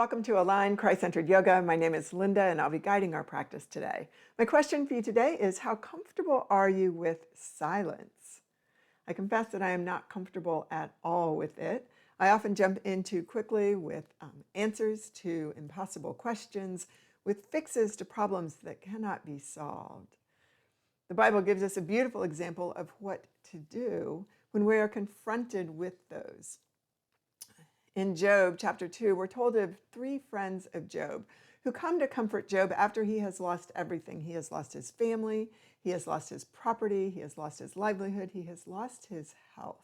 Welcome to Align Christ-Centered Yoga. My name is Linda and I'll be guiding our practice today. My question for you today is, how comfortable are you with silence? I confess that I am not comfortable at all with it. I often jump in too quickly with answers to impossible questions, with fixes to problems that cannot be solved. The Bible gives us a beautiful example of what to do when we are confronted with those. In Job chapter 2, we're told of three friends of Job who come to comfort Job after he has lost everything. He has lost his family, he has lost his property, he has lost his livelihood, he has lost his health.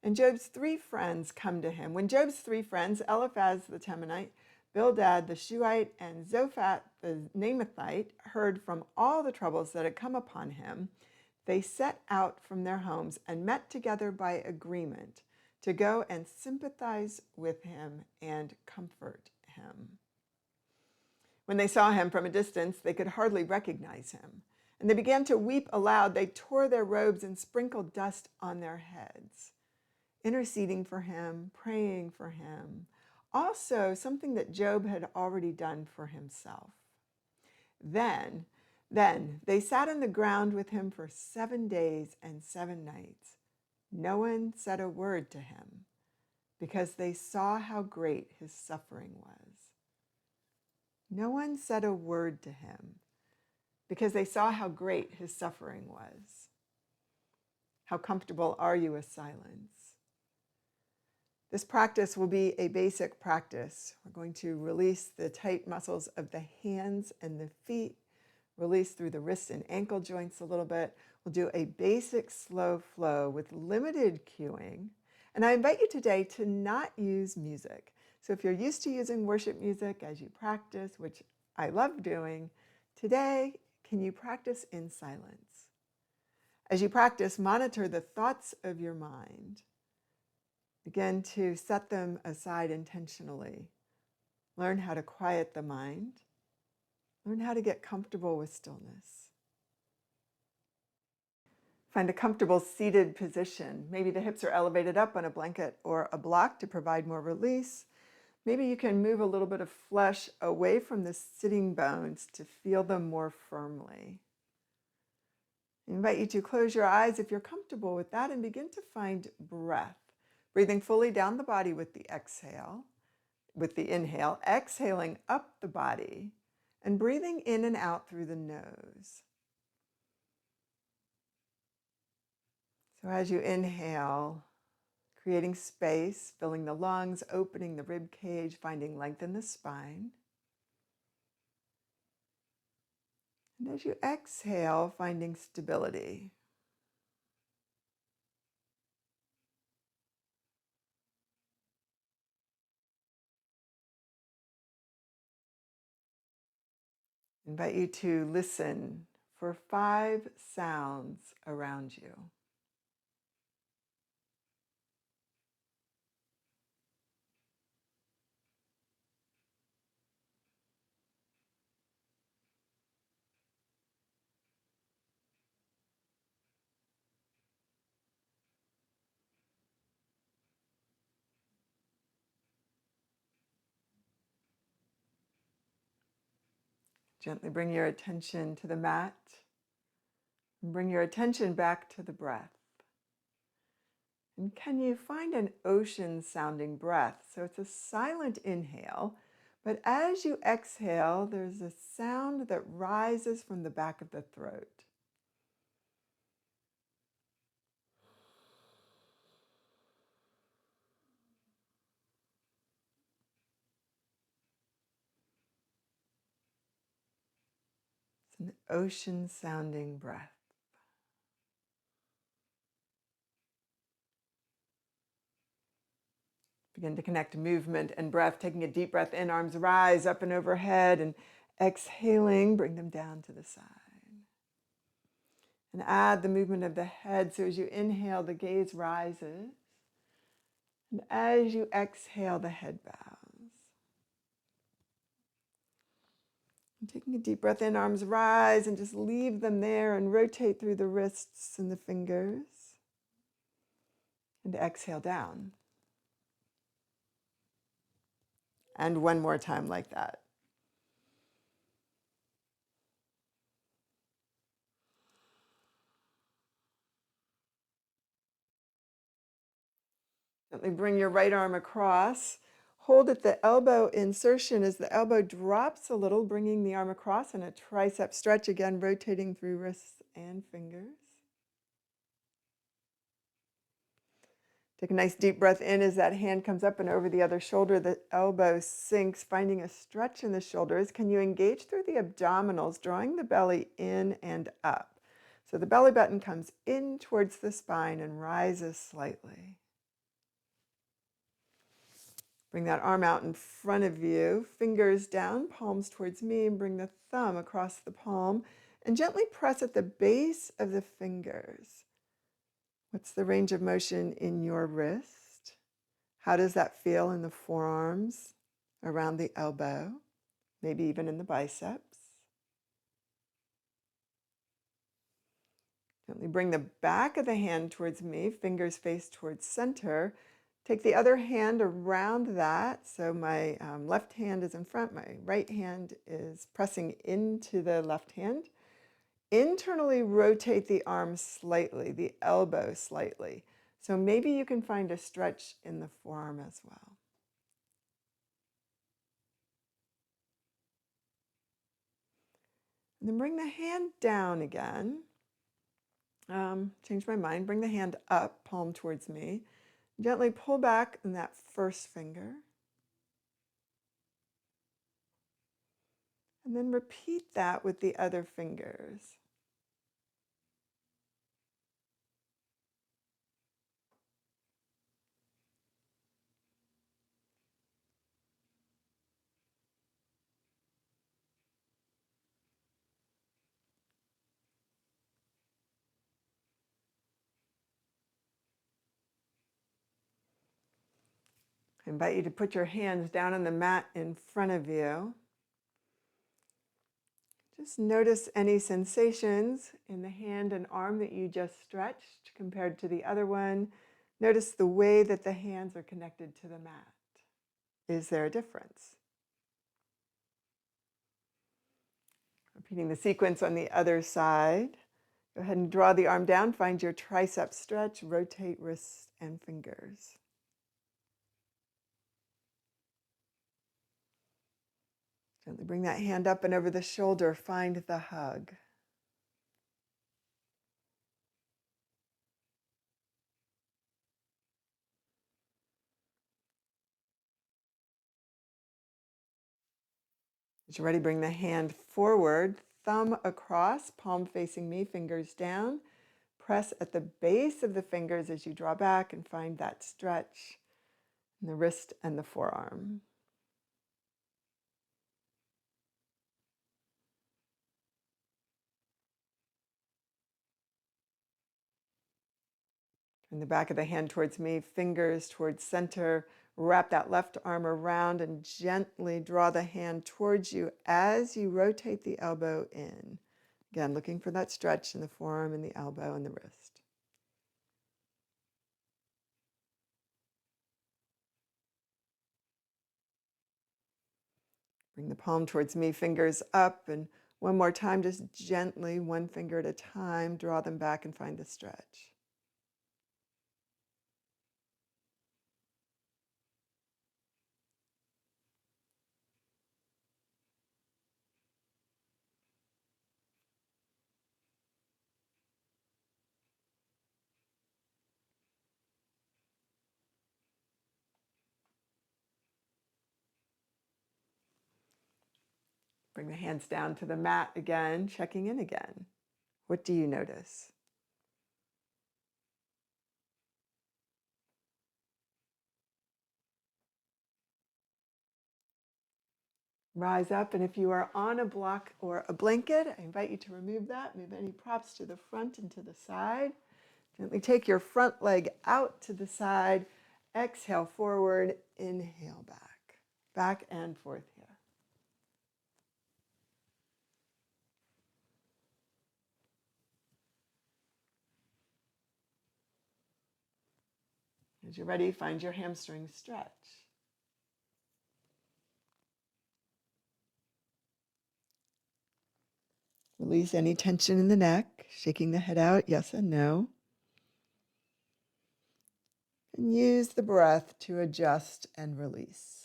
And Job's three friends come to him. When Job's three friends, Eliphaz the Temanite, Bildad the Shuhite, and Zophar the Naamathite, heard from all the troubles that had come upon him, they set out from their homes and met together by agreement to go and sympathize with him and comfort him. When they saw him from a distance, they could hardly recognize him, and they began to weep aloud. They tore their robes and sprinkled dust on their heads, interceding for him, praying for him, also something that Job had already done for himself. Then they sat on the ground with him for 7 days and 7 nights. No one said a word to him because they saw how great his suffering was. No one said a word to him because they saw how great his suffering was. How comfortable are you with silence? This practice will be a basic practice. We're going to release the tight muscles of the hands and the feet, release through the wrists and ankle joints a little bit. We'll do a basic slow flow with limited cueing. And I invite you today to not use music. So if you're used to using worship music as you practice, which I love doing, today, can you practice in silence? As you practice, monitor the thoughts of your mind. Begin to set them aside intentionally. Learn how to quiet the mind. Learn how to get comfortable with stillness. Find a comfortable seated position. Maybe the hips are elevated up on a blanket or a block to provide more release. Maybe you can move a little bit of flesh away from the sitting bones to feel them more firmly. I invite you to close your eyes if you're comfortable with that and begin to find breath. Breathing fully down the body with the exhale, with the inhale, exhaling up the body, and breathing in and out through the nose. So as you inhale, creating space, filling the lungs, opening the rib cage, finding length in the spine. And as you exhale, finding stability. I invite you to listen for 5 sounds around you. Gently bring your attention to the mat and bring your attention back to the breath. And can you find an ocean sounding breath? So it's a silent inhale, but as you exhale, there's a sound that rises from the back of the throat. It's an ocean sounding breath. Begin to connect movement and breath, taking a deep breath in, arms rise up and overhead, and exhaling, bring them down to the side. And add the movement of the head, so as you inhale, the gaze rises. And as you exhale, the head bows. And taking a deep breath in, arms rise, and just leave them there and rotate through the wrists and the fingers. And exhale down. And one more time like that. Gently bring your right arm across. Hold at the elbow insertion as the elbow drops a little, bringing the arm across, and a tricep stretch, again rotating through wrists and fingers. Take a nice deep breath in as that hand comes up and over the other shoulder. The elbow sinks, finding a stretch in the shoulders. Can you engage through the abdominals, drawing the belly in and up? So the belly button comes in towards the spine and rises slightly. Bring that arm out in front of you, fingers down, palms towards me, and bring the thumb across the palm and gently press at the base of the fingers. What's the range of motion in your wrist? How does that feel in the forearms, around the elbow, maybe even in the biceps? Gently bring the back of the hand towards me, fingers face towards center. Take the other hand around that. So my left hand is in front, my right hand is pressing into the left hand. Internally rotate the arm slightly, the elbow slightly. So maybe you can find a stretch in the forearm as well. And then bring the hand down again. Change my mind. Bring the hand up, palm towards me. Gently pull back in that first finger. And then repeat that with the other fingers. I invite you to put your hands down on the mat in front of you. Just notice any sensations in the hand and arm that you just stretched compared to the other one. Notice the way that the hands are connected to the mat. Is there a difference? Repeating the sequence on the other side. Go ahead and draw the arm down. Find your tricep stretch. Rotate wrists and fingers. Gently bring that hand up and over the shoulder. Find the hug. As you're ready, bring the hand forward, thumb across, palm facing me, fingers down. Press at the base of the fingers as you draw back and find that stretch in the wrist and the forearm. Turn the back of the hand towards me, fingers towards center. Wrap that left arm around and gently draw the hand towards you as you rotate the elbow in. Again, looking for that stretch in the forearm and the elbow and the wrist. Bring the palm towards me, fingers up, and one more time, just gently, one finger at a time, draw them back and find the stretch. Bring the hands down to the mat again, checking in again. What do you notice? Rise up, and if you are on a block or a blanket, I invite you to remove that. Move any props to the front and to the side. Gently take your front leg out to the side. Exhale forward, inhale back. Back and forth here. As you're ready, find your hamstring stretch. Release any tension in the neck, shaking the head out, yes and no. And use the breath to adjust and release.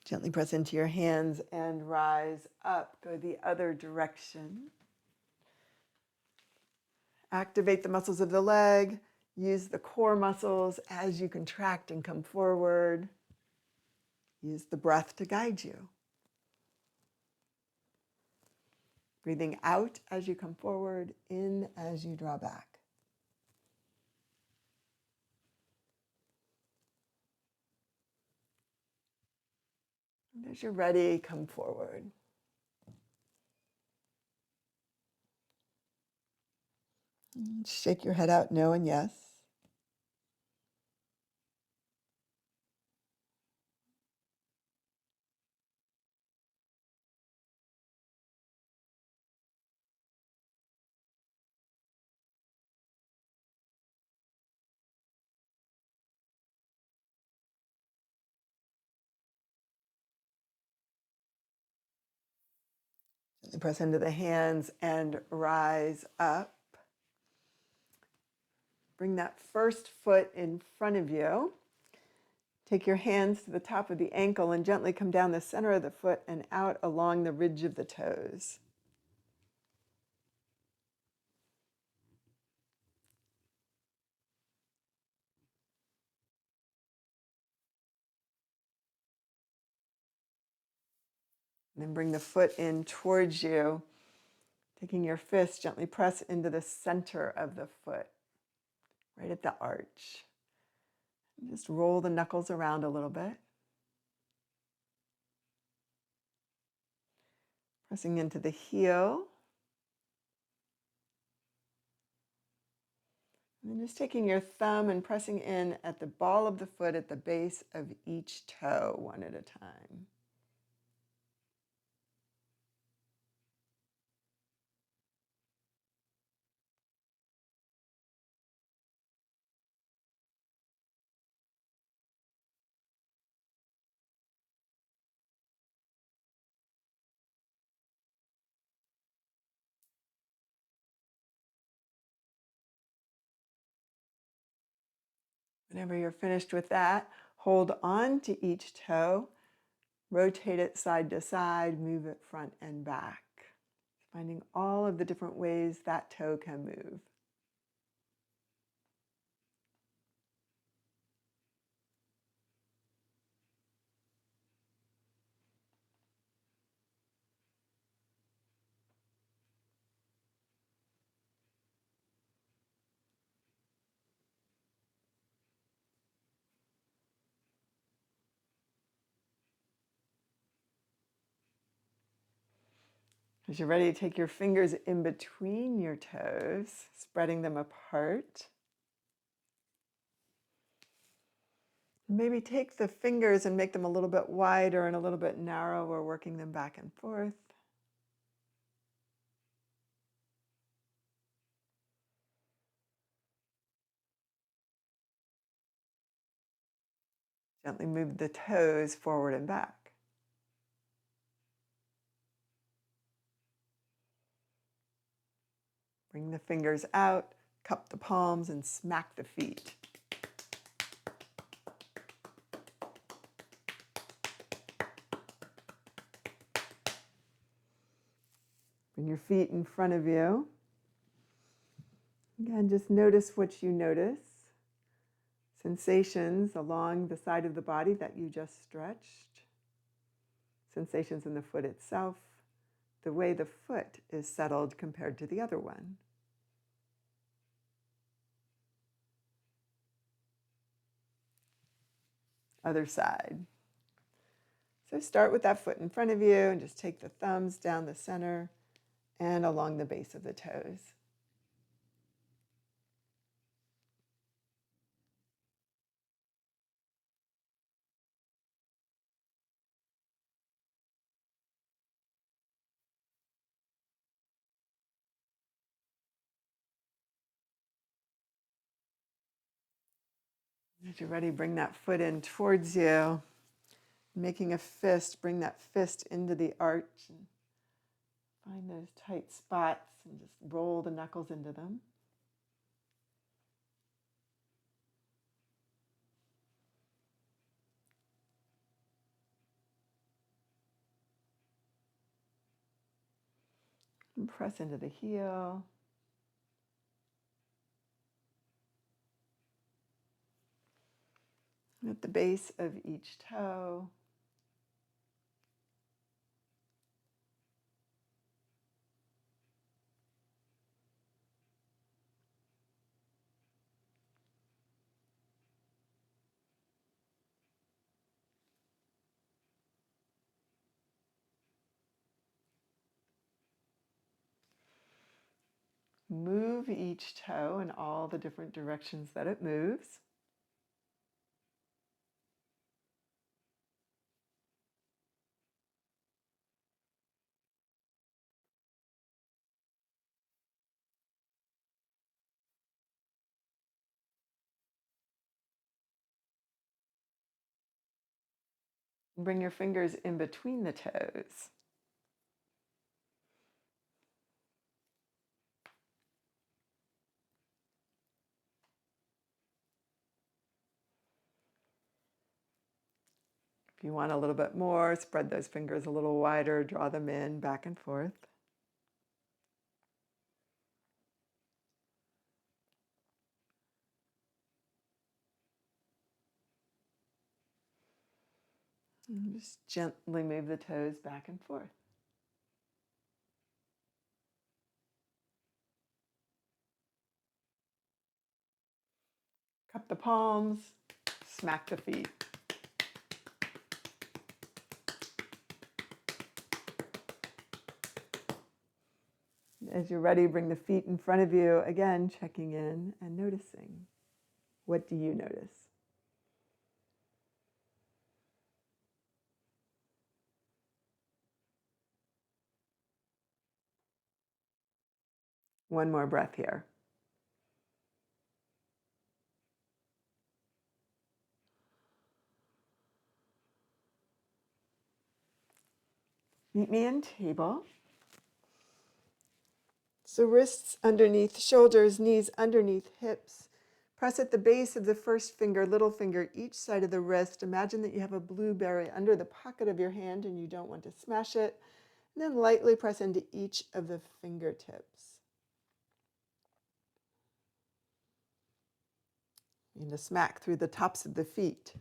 Gently press into your hands and rise up. Go the other direction. Activate the muscles of the leg. Use the core muscles as you contract and come forward. Use the breath to guide you. Breathing out as you come forward, in as you draw back. And as you're ready, come forward. And shake your head out, no and yes. Gently press into the hands and rise up. Bring that first foot in front of you. Take your hands to the top of the ankle and gently come down the center of the foot and out along the ridge of the toes. And then bring the foot in towards you. Taking your fist, gently press into the center of the foot, right at the arch. And just roll the knuckles around a little bit. Pressing into the heel. And then just taking your thumb and pressing in at the ball of the foot at the base of each toe, one at a time. Whenever you're finished with that, hold on to each toe, rotate it side to side, move it front and back, finding all of the different ways that toe can move. As you're ready, take your fingers in between your toes, spreading them apart. Maybe take the fingers and make them a little bit wider and a little bit narrower, working them back and forth. Gently move the toes forward and back. Bring the fingers out, cup the palms, and smack the feet. Bring your feet in front of you. Again, just notice what you notice. Sensations along the side of the body that you just stretched. Sensations in the foot itself. The way the foot is settled compared to the other one. Other side. So start with that foot in front of you and just take the thumbs down the center and along the base of the toes. As you're ready, bring that foot in towards you. Making a fist, bring that fist into the arch and find those tight spots and just roll the knuckles into them. And press into the heel. At the base of each toe. Move each toe in all the different directions that it moves. Bring your fingers in between the toes. If you want a little bit more, spread those fingers a little wider, draw them in back and forth. And just gently move the toes back and forth. Cup the palms, smack the feet. As you're ready, bring the feet in front of you, again, checking in and noticing. What do you notice? One more breath here. Meet me in table. So wrists underneath shoulders, knees underneath hips. Press at the base of the first finger, little finger, each side of the wrist. Imagine that you have a blueberry under the pocket of your hand and you don't want to smash it. And then lightly press into each of the fingertips. And a smack through the tops of the feet.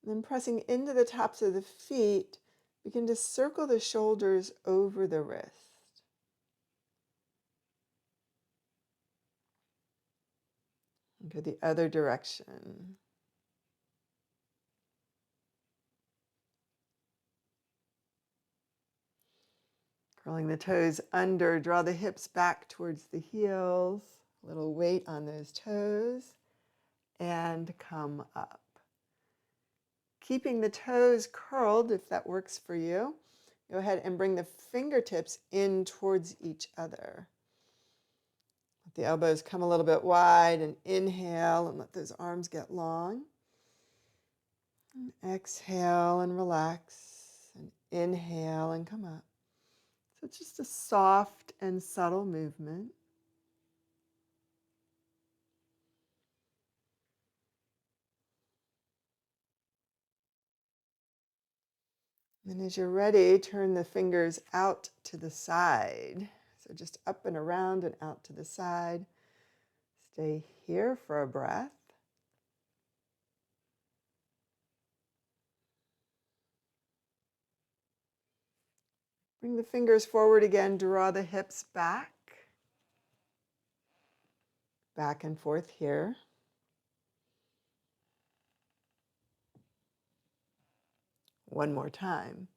And then pressing into the tops of the feet, begin to circle the shoulders over the wrist. And go the other direction. Curling the toes under, draw the hips back towards the heels. A little weight on those toes. And come up. Keeping the toes curled, if that works for you, go ahead and bring the fingertips in towards each other. Let the elbows come a little bit wide and inhale and let those arms get long. And exhale and relax and inhale and come up. So it's just a soft and subtle movement. And as you're ready, turn the fingers out to the side. So just up and around and out to the side. Stay here for a breath. Bring the fingers forward again, draw the hips back. Back and forth here. One more time.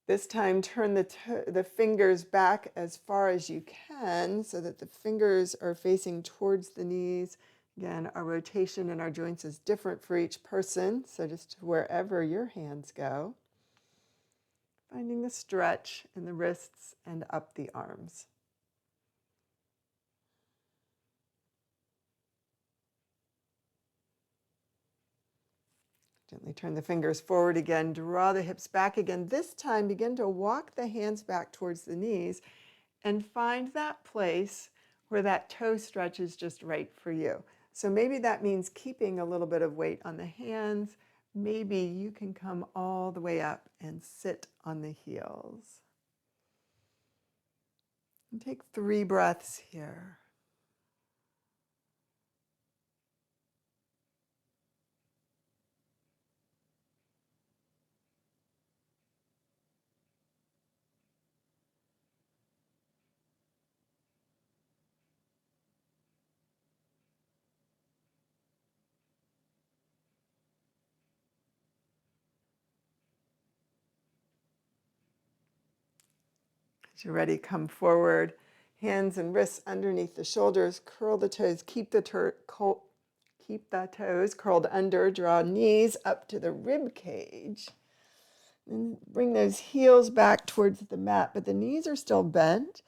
This time, turn the fingers back as far as you can so that the fingers are facing towards the knees. Again, our rotation in our joints is different for each person, so just wherever your hands go. Finding the stretch in the wrists and up the arms. Gently turn the fingers forward again, draw the hips back again. This time, begin to walk the hands back towards the knees and find that place where that toe stretch is just right for you. So maybe that means keeping a little bit of weight on the hands. Maybe you can come all the way up and sit on the heels. And take 3 breaths here. As you're ready, come forward. Hands and wrists underneath the shoulders. Curl the toes. Keep the toes curled under. Draw knees up to the rib cage. And bring those heels back towards the mat, but the knees are still bent.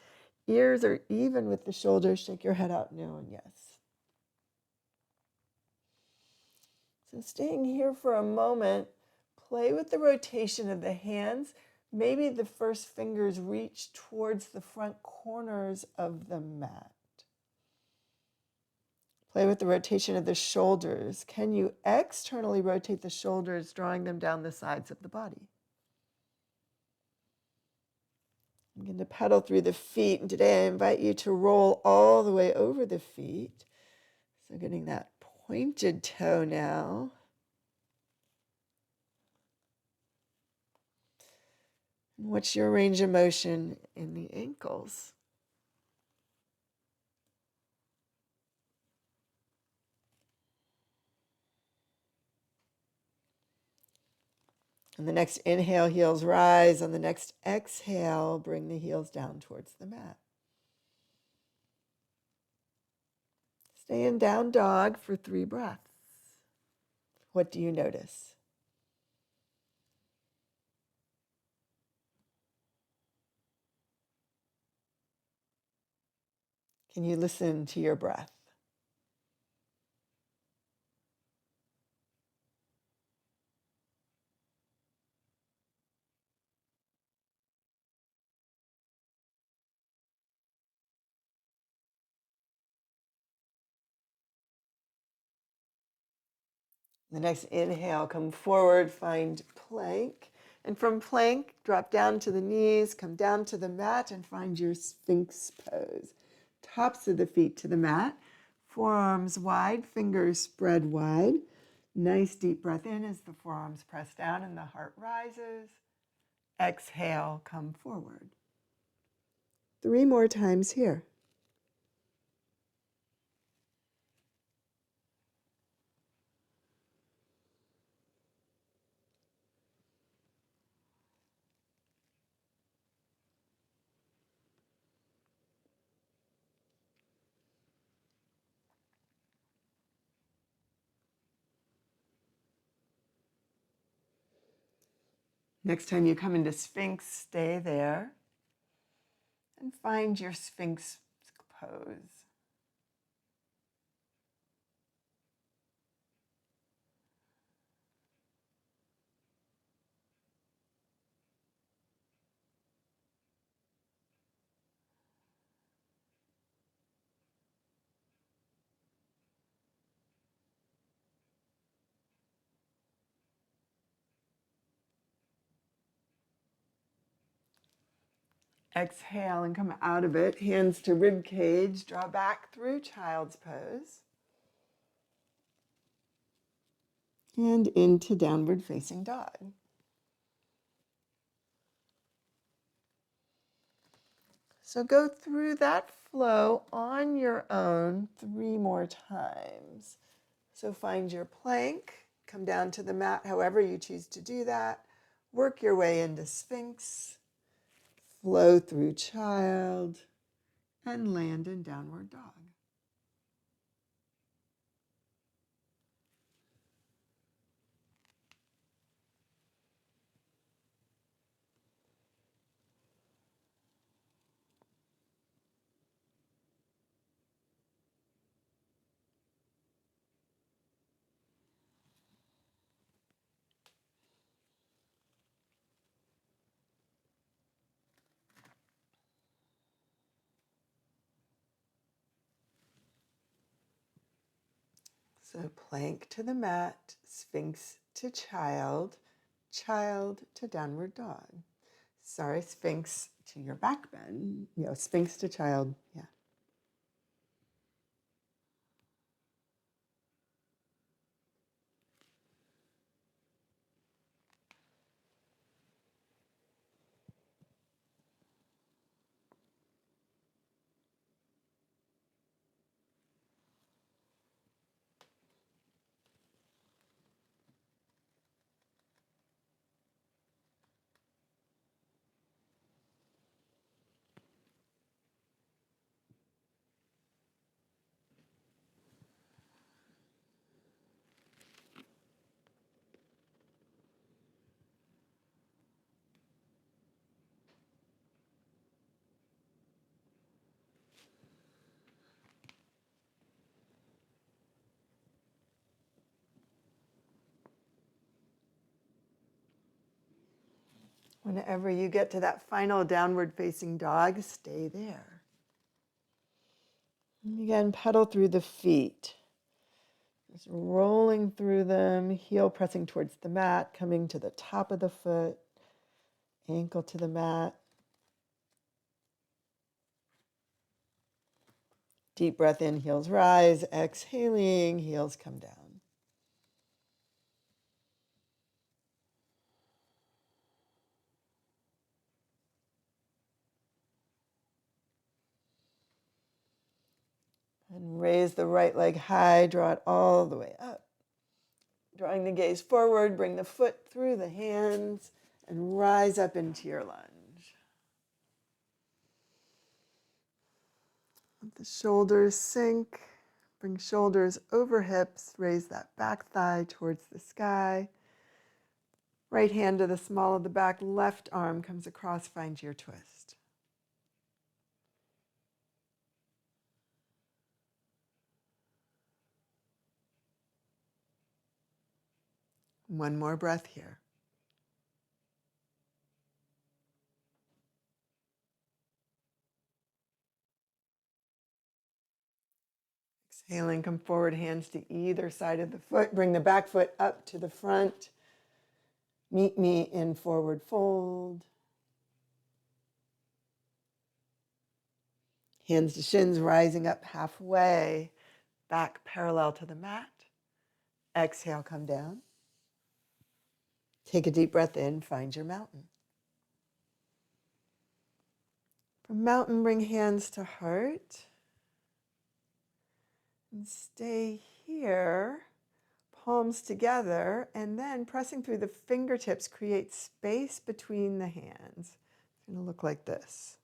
Ears are even with the shoulders. Shake your head out no and yes. So staying here for a moment, play with the rotation of the hands. Maybe the first fingers reach towards the front corners of the mat. Play with the rotation of the shoulders. Can you externally rotate the shoulders, drawing them down the sides of the body? Begin to pedal through the feet. And today I invite you to roll all the way over the feet. So getting that pointed toe now. And what's your range of motion in the ankles? On the next inhale, heels rise. On the next exhale, bring the heels down towards the mat. Stay in down dog for 3 breaths. What do you notice? Can you listen to your breath? The next inhale, come forward, find plank. And from plank, drop down to the knees, come down to the mat, and find your Sphinx pose. Tops of the feet to the mat, forearms wide, fingers spread wide. Nice deep breath in as the forearms press down and the heart rises. Exhale, come forward. 3 more times here. Next time you come into Sphinx, stay there and find your Sphinx pose. Exhale and come out of it. Hands to rib cage. Draw back through child's pose. And into downward facing dog. So go through that flow on your own 3 more times. So find your plank. Come down to the mat however you choose to do that. Work your way into Sphinx. Flow through child. And land in downward dog. So plank to the mat, sphinx to child, child to downward dog. Sorry, sphinx to your back bend. Sphinx to child. Yeah. Whenever you get to that final downward facing dog, stay there. And again, pedal through the feet. Just rolling through them, heel pressing towards the mat, coming to the top of the foot, ankle to the mat. Deep breath in, heels rise. Exhaling, heels come down. And raise the right leg high, draw it all the way up. Drawing the gaze forward, bring the foot through the hands and rise up into your lunge. Let the shoulders sink. Bring shoulders over hips. Raise that back thigh towards the sky. Right hand to the small of the back. Left arm comes across. Find your twist. One more breath here. Exhaling, come forward, hands to either side of the foot. Bring the back foot up to the front. Meet me in forward fold. Hands to shins, rising up halfway. Back parallel to the mat. Exhale, come down. Take a deep breath in, find your mountain. From mountain, bring hands to heart. And stay here, palms together, and then pressing through the fingertips, create space between the hands. It's going to look like this.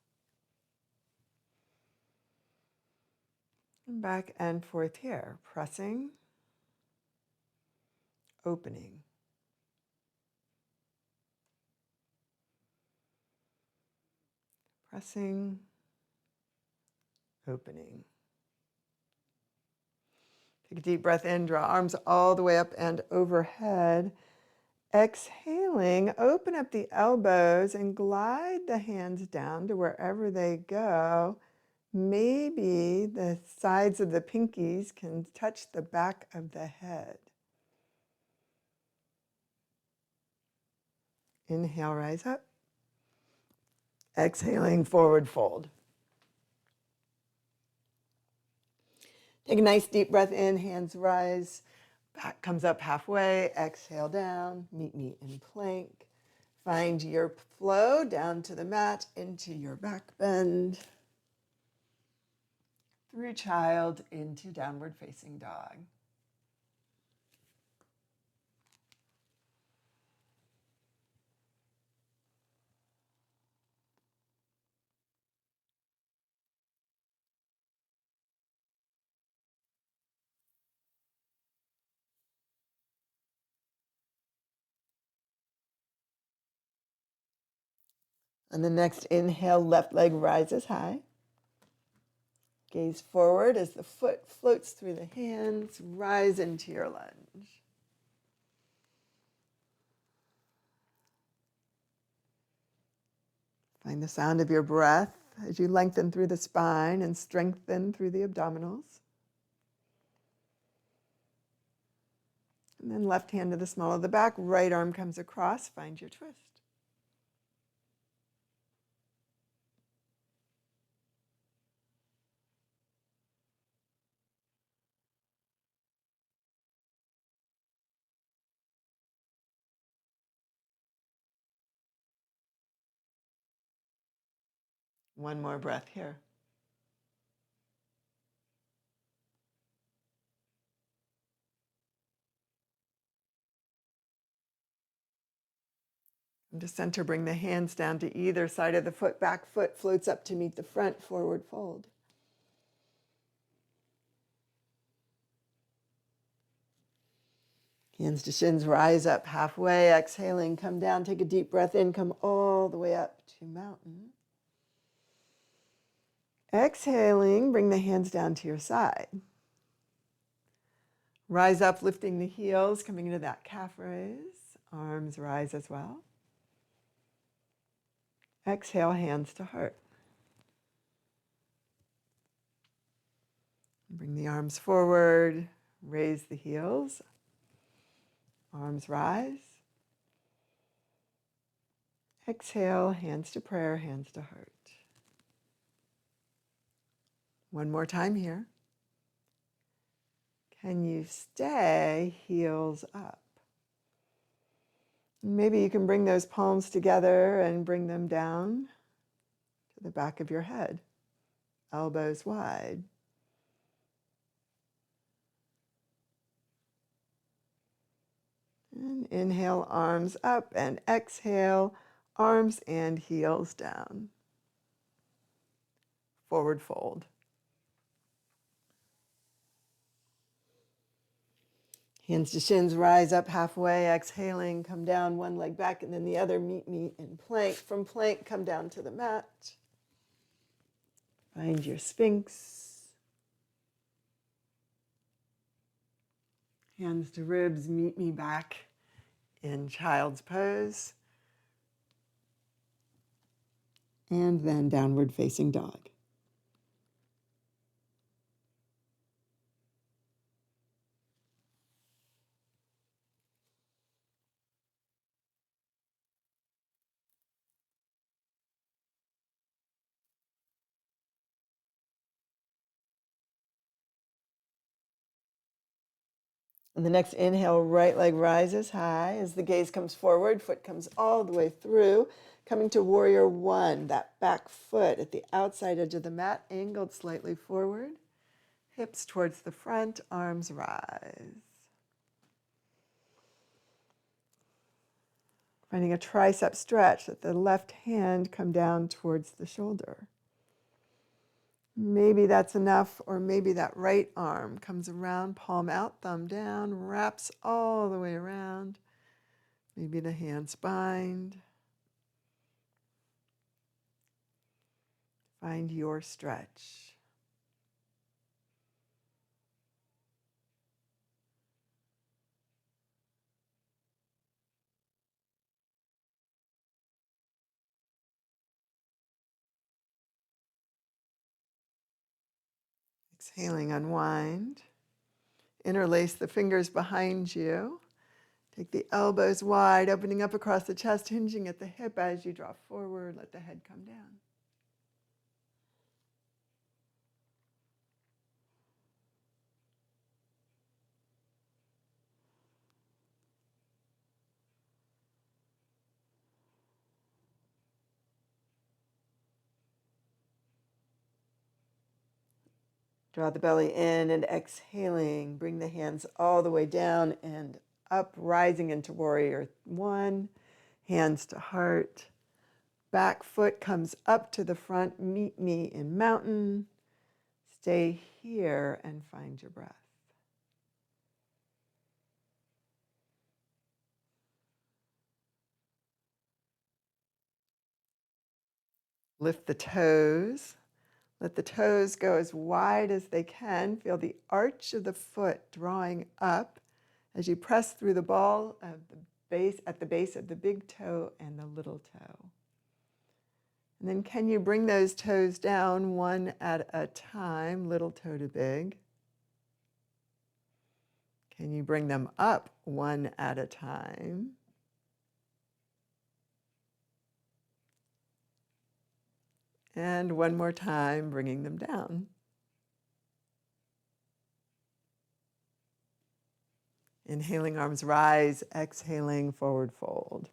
And back and forth here, pressing, opening. Pressing, opening. Take a deep breath in, draw arms all the way up and overhead. Exhaling, open up the elbows and glide the hands down to wherever they go. Maybe the sides of the pinkies can touch the back of the head. Inhale, rise up. Exhaling, forward fold. Take a nice deep breath in, hands rise. Back comes up halfway. Exhale down, meet me in plank. Find your flow down to the mat, into your back bend. Through child, into downward facing dog. On the next inhale, left leg rises high. Gaze forward as the foot floats through the hands. Rise into your lunge. Find the sound of your breath as you lengthen through the spine and strengthen through the abdominals. And then left hand to the small of the back, right arm comes across, find your twist. One more breath here. And to center, bring the hands down to either side of the foot. Back foot floats up to meet the front, forward fold. Hands to shins, rise up halfway. Exhaling, come down, take a deep breath in, come all the way up to mountain. Exhaling, bring the hands down to your side. Rise up, lifting the heels, coming into that calf raise. Arms rise as well. Exhale, hands to heart. Bring the arms forward, raise the heels. Arms rise. Exhale, hands to prayer, hands to heart. One more time here. Can you stay heels up? Maybe you can bring those palms together and bring them down to the back of your head, elbows wide. And inhale, arms up, and exhale, arms and heels down. Forward fold. Hands to shins, rise up halfway, exhaling, come down, one leg back, and then the other, meet me in plank. From plank, come down to the mat. Find your Sphinx. Hands to ribs, meet me back in child's pose. And then downward facing dog. On the next inhale, right leg rises high as the gaze comes forward, foot comes all the way through, coming to warrior one, that back foot at the outside edge of the mat, angled slightly forward, hips towards the front, arms rise. Finding a tricep stretch, let the left hand come down towards the shoulder. Maybe that's enough, or maybe that right arm comes around, palm out, thumb down, wraps all the way around. Maybe the hands bind. Find your stretch. Exhaling, unwind. Interlace the fingers behind you. Take the elbows wide, opening up across the chest, hinging at the hip as you draw forward. Let the head come down. Draw the belly in and exhaling. Bring the hands all the way down and up, rising into warrior one. Hands to heart. Back foot comes up to the front. Meet me in mountain. Stay here and find your breath. Lift the toes. Let the toes go as wide as they can. Feel the arch of the foot drawing up as you press through the ball of the base at the base of the big toe and the little toe. And then can you bring those toes down one at a time, little toe to big? Can you bring them up one at a time? And one more time, bringing them down. Inhaling, arms rise. Exhaling, forward fold.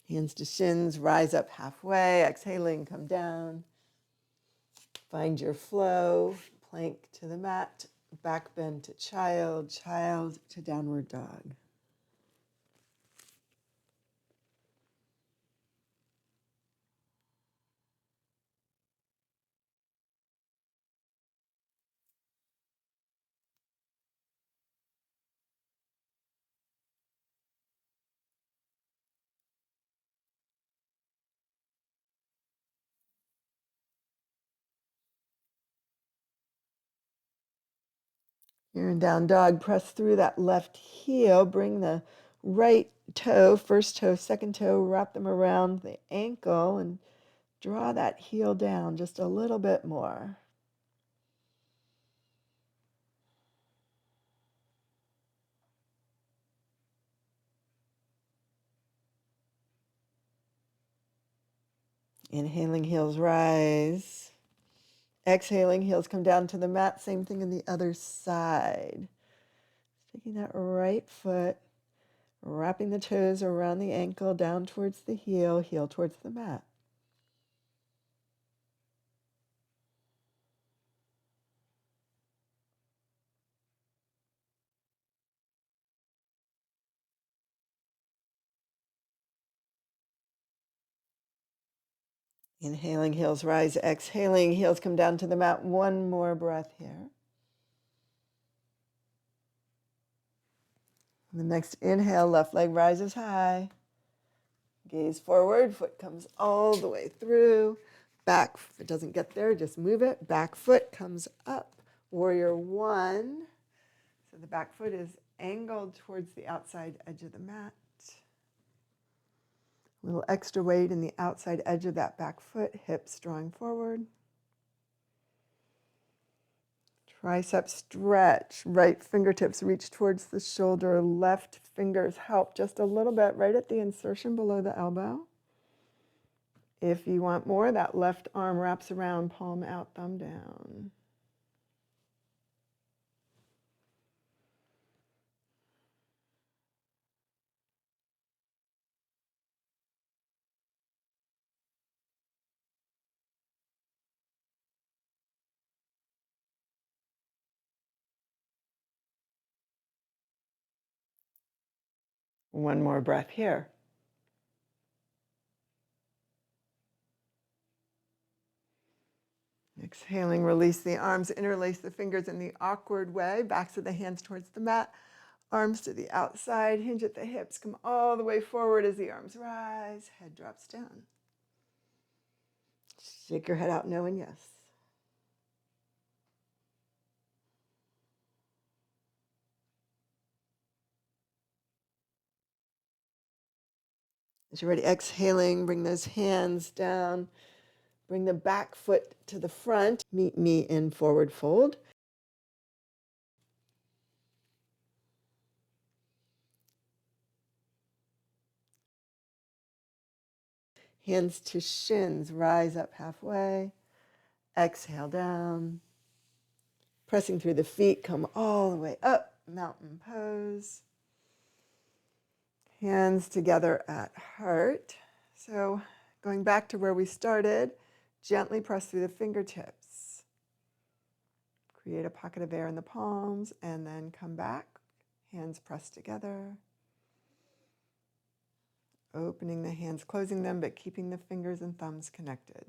Hands to shins, rise up halfway. Exhaling, come down. Find your flow. Plank to the mat. Back bend to child. Child to downward dog. You're in down dog. Press through that left heel. Bring the right toe, first toe, second toe, wrap them around the ankle and draw that heel down just a little bit more. Inhaling, heels rise. Exhaling, heels come down to the mat. Same thing on the other side. Taking that right foot, wrapping the toes around the ankle, down towards the heel, heel towards the mat. Inhaling, heels rise. Exhaling, heels come down to the mat. One more breath here. The next inhale, left leg rises high. Gaze forward, foot comes all the way through. Back, if it doesn't get there, just move it. Back foot comes up. Warrior one. So the back foot is angled towards the outside edge of the mat. A little extra weight in the outside edge of that back foot, hips drawing forward. Tricep stretch, right fingertips reach towards the shoulder, left fingers help just a little bit right at the insertion below the elbow. If you want more, that left arm wraps around, palm out, thumb down. One more breath here. Exhaling, release the arms, interlace the fingers in the awkward way, backs of the hands towards the mat, arms to the outside, hinge at the hips, come all the way forward as the arms rise, head drops down. Shake your head out, no and yes. As you're ready, exhaling, bring those hands down, bring the back foot to the front, meet me in forward fold. Hands to shins, rise up halfway. Exhale down. Pressing through the feet, come all the way up, mountain pose. Hands together at heart. So going back to where we started, gently press through the fingertips. Create a pocket of air in the palms and then come back. Hands pressed together. Opening the hands, closing them, but keeping the fingers and thumbs connected.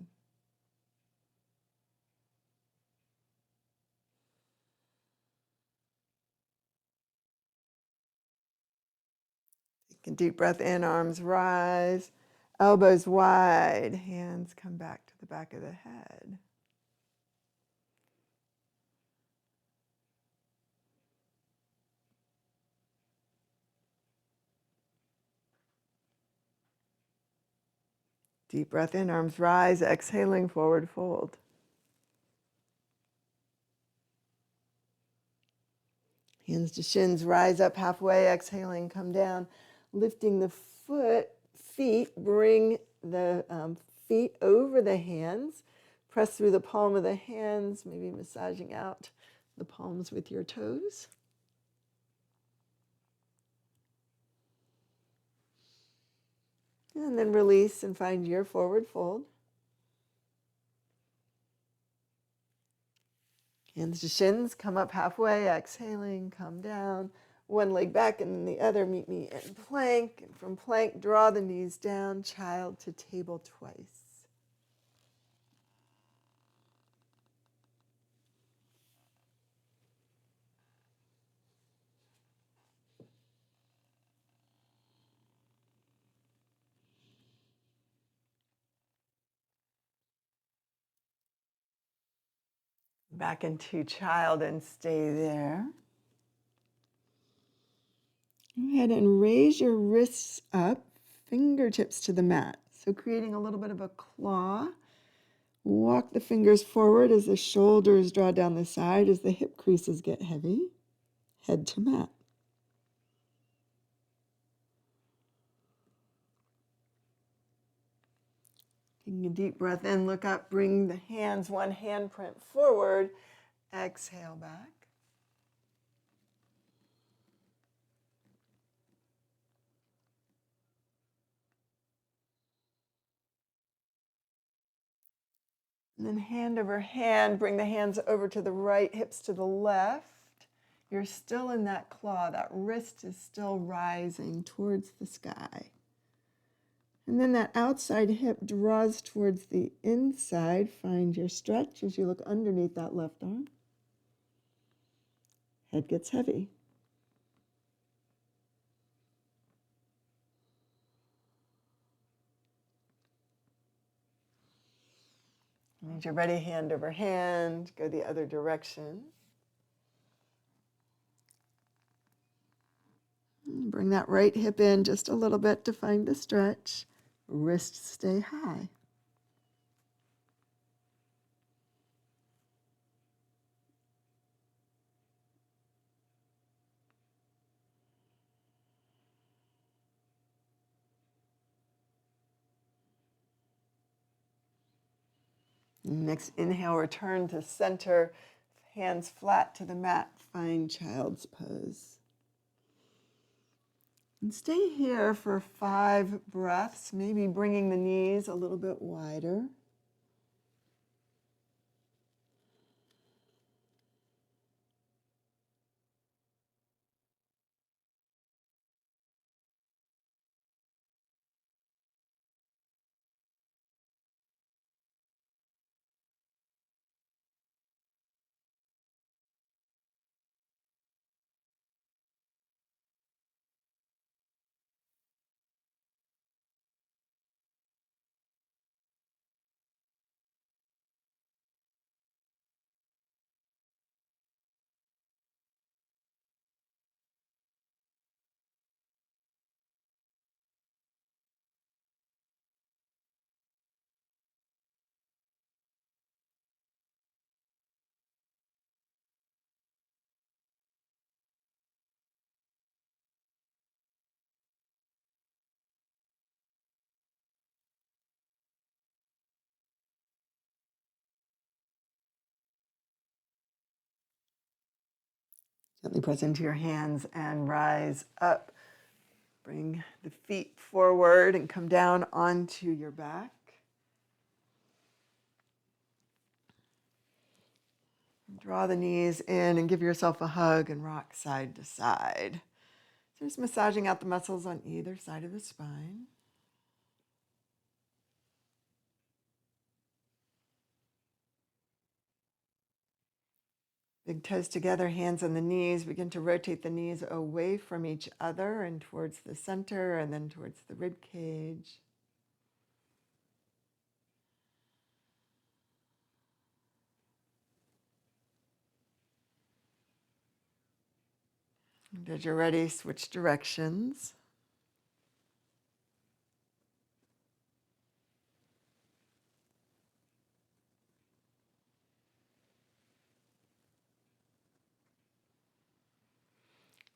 Take a deep breath in, arms rise, elbows wide, hands come back to the back of the head. Deep breath in, arms rise, exhaling, forward fold. Hands to shins, rise up halfway, exhaling, come down. Lifting the feet, bring the feet over the hands. Press through the palm of the hands, maybe massaging out the palms with your toes. And then release and find your forward fold. Hands to shins, come up halfway, exhaling, come down. One leg back and then the other, meet me in plank. And from plank, draw the knees down, child to table twice. Back into child and stay there. Go ahead and raise your wrists up, fingertips to the mat. So creating a little bit of a claw. Walk the fingers forward as the shoulders draw down the side, as the hip creases get heavy. Head to mat. Taking a deep breath in, look up, bring the hands, one handprint forward. Exhale back. And then hand over hand, bring the hands over to the right, hips to the left. You're still in that claw. That wrist is still rising towards the sky. And then that outside hip draws towards the inside. Find your stretch as you look underneath that left arm. Head gets heavy. As you're ready, hand over hand, go the other direction. Bring that right hip in just a little bit to find the stretch. Wrists stay high. Next inhale, return to center. Hands flat to the mat. Find child's pose. And stay here for 5 breaths, maybe bringing the knees a little bit wider. Gently press into your hands and rise up. Bring the feet forward and come down onto your back. Draw the knees in and give yourself a hug and rock side to side. So just massaging out the muscles on either side of the spine. Big toes together, hands on the knees. Begin to rotate the knees away from each other and towards the center and then towards the rib cage. And as you're ready, switch directions.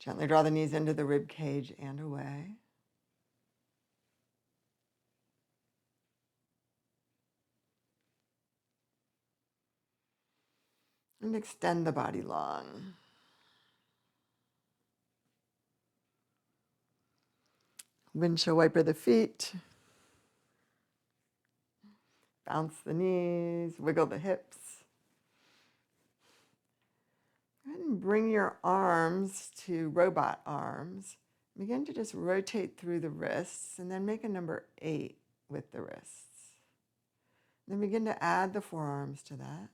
Gently draw the knees into the rib cage and away. And extend the body long. Windshield wiper the feet. Bounce the knees, wiggle the hips. Go ahead and bring your arms to robot arms. Begin to just rotate through the wrists and then make a number 8 with the wrists. Then begin to add the forearms to that.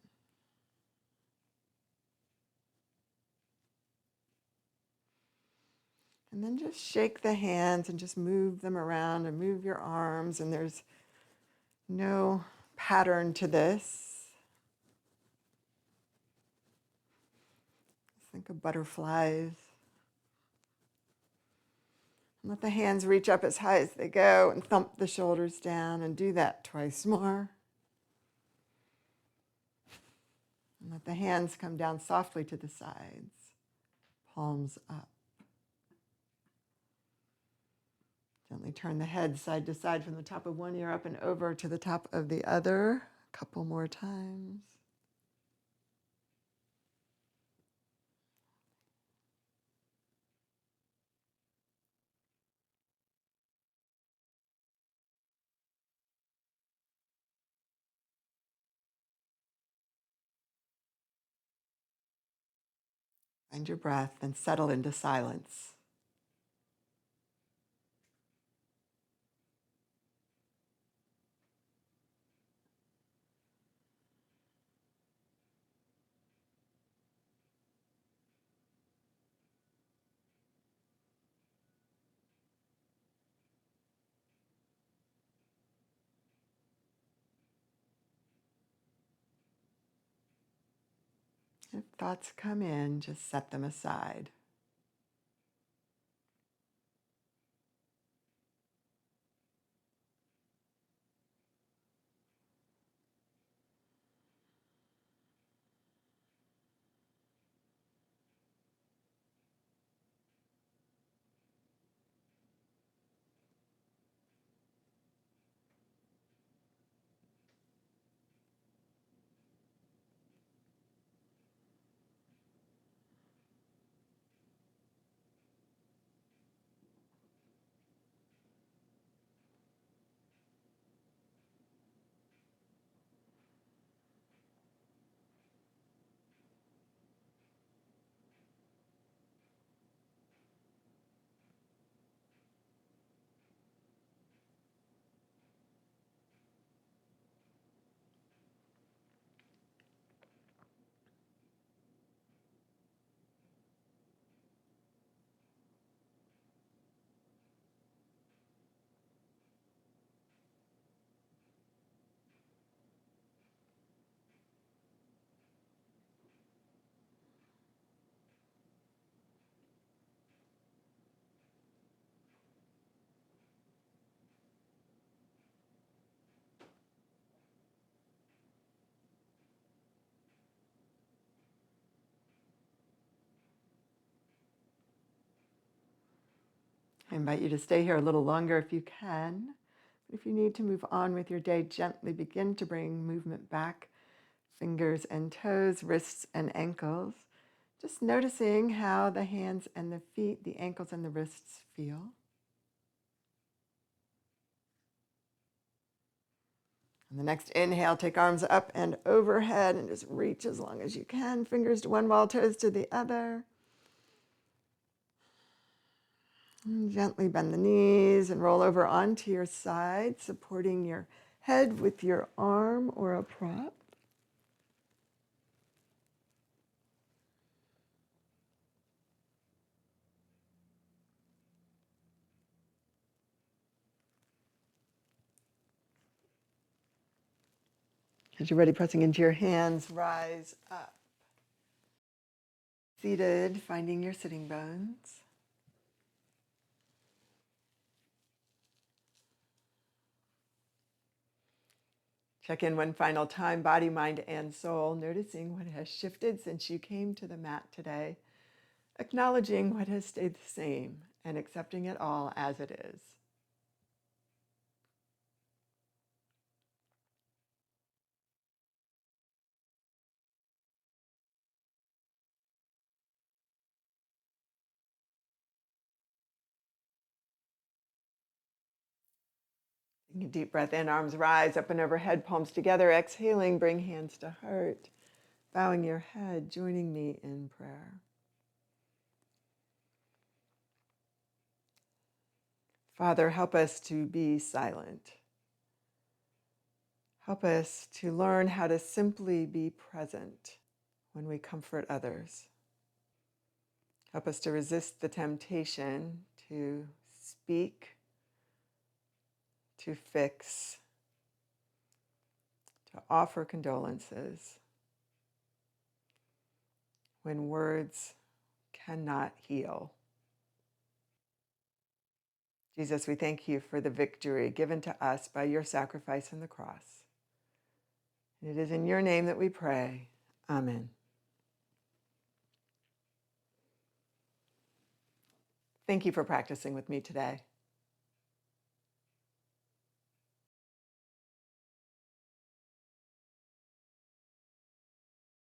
And then just shake the hands and just move them around and move your arms. And there's no pattern to this. Think of butterflies. And let the hands reach up as high as they go and thump the shoulders down, and do that twice more. And let the hands come down softly to the sides, palms up. Gently turn the head side to side from the top of one ear up and over to the top of the other. A couple more times. Find your breath and settle into silence. If thoughts come in, just set them aside. I invite you to stay here a little longer if you can. If you need to move on with your day, gently begin to bring movement back, fingers and toes, wrists and ankles. Just noticing how the hands and the feet, the ankles and the wrists feel. On the next inhale, take arms up and overhead and just reach as long as you can. Fingers to one wall, toes to the other. And gently bend the knees and roll over onto your side, supporting your head with your arm or a prop. As you're ready, pressing into your hands, rise up. Seated, finding your sitting bones. Check in one final time, body, mind, and soul, noticing what has shifted since you came to the mat today. acknowledging what has stayed the same and accepting it all as it is. Taking a deep breath in, arms rise up and overhead, palms together. Exhaling, bring hands to heart. Bowing your head, joining me in prayer. Father, help us to be silent. Help us to learn how to simply be present when we comfort others. Help us to resist the temptation to speak, to fix, to offer condolences when words cannot heal. Jesus, we thank you for the victory given to us by your sacrifice on the cross. And it is in your name that we pray. Amen. Thank you for practicing with me today.